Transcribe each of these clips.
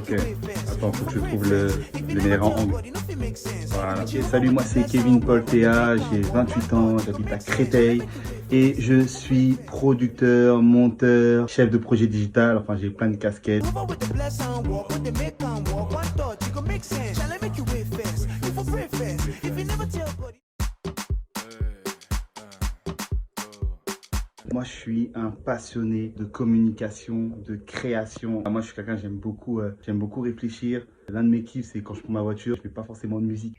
Ok. Attends, faut que je trouve le meilleur angle. Voilà. Ok, salut, moi c'est Kevin Paul Théa, j'ai 28 ans, j'habite à Créteil et je suis producteur, monteur, chef de projet digital, enfin j'ai plein de casquettes. Moi, je suis un passionné de communication, de création. Moi, je suis quelqu'un, j'aime beaucoup réfléchir. L'un de mes kiffs, c'est quand je prends ma voiture, je mets pas forcément de musique.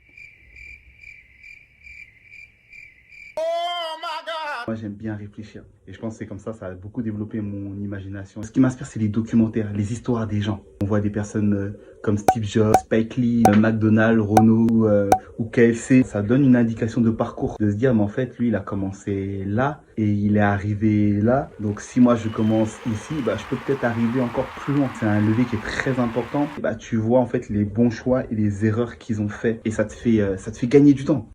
Moi, j'aime bien réfléchir. Et je pense que c'est comme ça a beaucoup développé mon imagination. Ce qui m'inspire, c'est les documentaires, les histoires des gens. On voit des personnes comme Steve Jobs, Spike Lee, McDonald's, Renault ou KFC. Ça donne une indication de parcours, de se dire, mais en fait, lui, il a commencé là et il est arrivé là. Donc, si moi, je commence ici, bah, je peux peut-être arriver encore plus loin. C'est un levier qui est très important. Bah, tu vois, en fait, les bons choix et les erreurs qu'ils ont fait. Et ça te fait gagner du temps.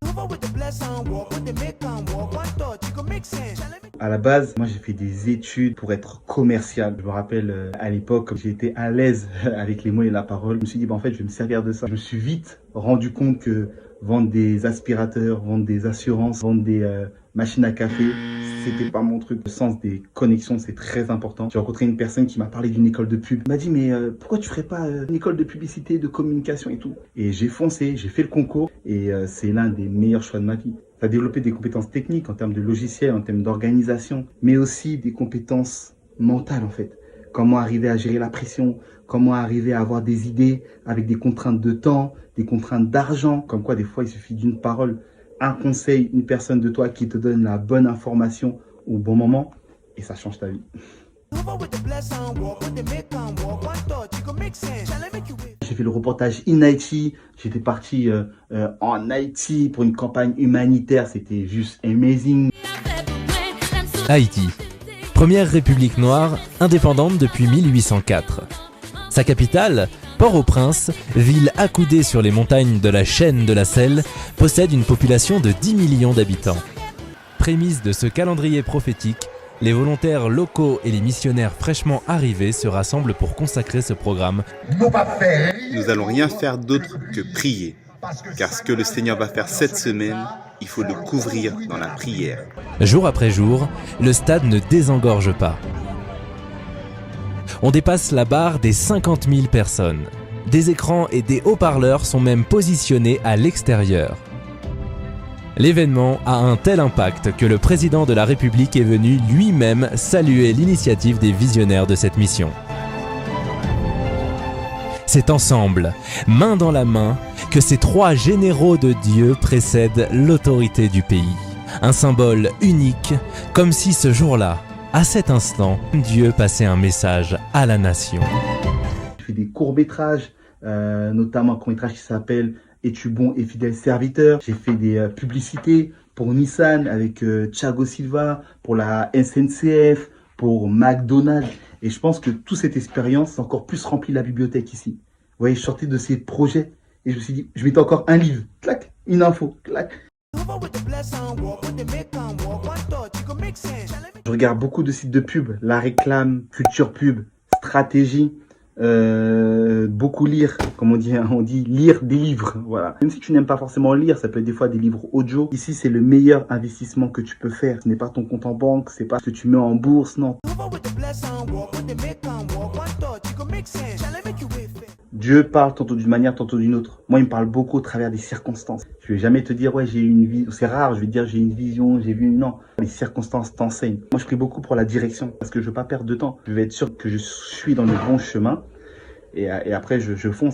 À la base, moi j'ai fait des études pour être commercial. Je me rappelle à l'époque, comme j'étais à l'aise avec les mots et la parole, je me suis dit, bah, en fait, je vais me servir de ça. Je me suis vite rendu compte que vendre des aspirateurs, vendre des assurances, vendre des machines à café, c'était pas mon truc. Le sens des connexions, c'est très important. J'ai rencontré une personne qui m'a parlé d'une école de pub. Elle m'a dit, mais pourquoi tu ferais pas une école de publicité, de communication et tout? Et j'ai foncé, j'ai fait le concours et c'est l'un des meilleurs choix de ma vie. Ça a développé des compétences techniques en termes de logiciels, en termes d'organisation, mais aussi des compétences mentales en fait. Comment arriver à gérer la pression, comment arriver à avoir des idées avec des contraintes de temps, des contraintes d'argent. Comme quoi, des fois, il suffit d'une parole, un conseil, une personne de toi qui te donne la bonne information au bon moment et ça change ta vie. J'ai fait le reportage in Haïti. J'étais parti en Haïti pour une campagne humanitaire. C'était juste amazing. Haïti, première république noire indépendante depuis 1804. Sa capitale, Port-au-Prince, ville accoudée sur les montagnes de la chaîne de la Selle, possède une population de 10 millions d'habitants. Prémisse de ce calendrier prophétique, les volontaires locaux et les missionnaires fraîchement arrivés se rassemblent pour consacrer ce programme. Nous allons rien faire d'autre que prier, car ce que le Seigneur va faire cette semaine, il faut le couvrir dans la prière. Jour après jour, le stade ne désengorge pas. On dépasse la barre des 50 000 personnes. Des écrans et des haut-parleurs sont même positionnés à l'extérieur. L'événement a un tel impact que le président de la République est venu lui-même saluer l'initiative des visionnaires de cette mission. C'est ensemble, main dans la main, que ces trois généraux de Dieu précèdent l'autorité du pays. Un symbole unique, comme si ce jour-là, à cet instant, Dieu passait un message à la nation. J'ai fait des courts-métrages, notamment un court-métrage qui s'appelle « Es-tu bon et fidèle serviteur ?» J'ai fait des publicités pour Nissan avec Thiago Silva, pour la SNCF, pour McDonald's. Et je pense que toute cette expérience a encore plus rempli la bibliothèque ici. Vous voyez, je sortais de ces projets et je me suis dit, je mettais encore un livre, clac, une info, clac. Je regarde beaucoup de sites de pub, La Réclame, Culture Pub, Stratégie, beaucoup lire, comme on dit lire des livres, voilà. Même si tu n'aimes pas forcément lire, ça peut être des fois des livres audio. Ici, c'est le meilleur investissement que tu peux faire. Ce n'est pas ton compte en banque, c'est pas ce que tu mets en bourse, non. Dieu parle tantôt d'une manière, tantôt d'une autre. Moi, il me parle beaucoup au travers des circonstances. Je vais jamais te dire, ouais, j'ai eu une vie, c'est rare, je vais te dire, j'ai une vision, j'ai vu, non. Les circonstances t'enseignent. Moi, je prie beaucoup pour la direction, parce que je veux pas perdre de temps. Je veux être sûr que je suis dans le bon chemin. Et après, je fonce.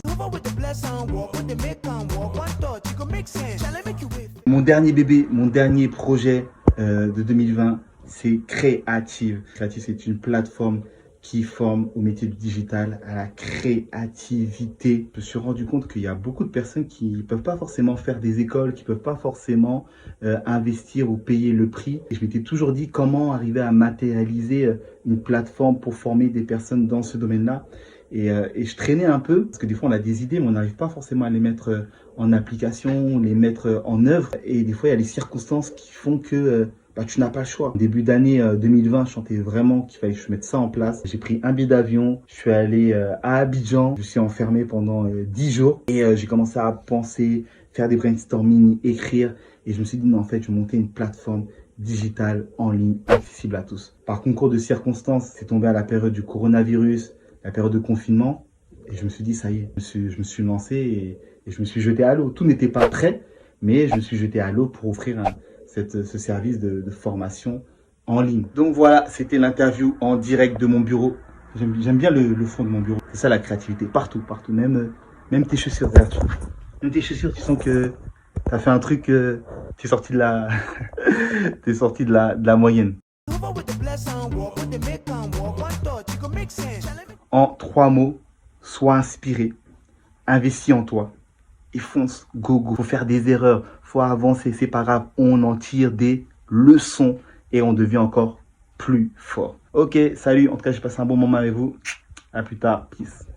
Mon dernier bébé, mon dernier projet de 2020, c'est Créative. Créative, c'est une plateforme qui forme au métier du digital, à la créativité. Je me suis rendu compte qu'il y a beaucoup de personnes qui ne peuvent pas forcément faire des écoles, qui ne peuvent pas forcément investir ou payer le prix. Et je m'étais toujours dit comment arriver à matérialiser une plateforme pour former des personnes dans ce domaine-là. Et je traînais un peu, parce que des fois on a des idées, mais on n'arrive pas forcément à les mettre en application, les mettre en œuvre. Et des fois il y a les circonstances qui font que bah, tu n'as pas le choix. Début d'année 2020, je sentais vraiment qu'il fallait que je mette ça en place. J'ai pris un billet d'avion, je suis allé à Abidjan, je suis enfermé pendant 10 jours et j'ai commencé à penser, faire des brainstorming, écrire et je me suis dit non, en fait, je vais monter une plateforme digitale en ligne accessible à tous. Par concours de circonstances, c'est tombé à la période du coronavirus, la période de confinement et je me suis dit ça y est, je me suis lancé et je me suis jeté à l'eau. Tout n'était pas prêt, mais je me suis jeté à l'eau pour offrir ce service de formation en ligne. Donc voilà, c'était l'interview en direct de mon bureau. J'aime bien le fond de mon bureau. C'est ça la créativité, partout, partout. Même tes chaussures, même tes chaussures, tu sens que tu as fait un truc, t'es sorti de la, t'es sorti de la moyenne. En 3 mots, sois inspiré, investis en toi. Et fonce, go, go. Faut faire des erreurs, faut avancer, c'est pas grave. On en tire des leçons et on devient encore plus fort. Ok, salut. En tout cas, j'ai passé un bon moment avec vous. À plus tard. Peace.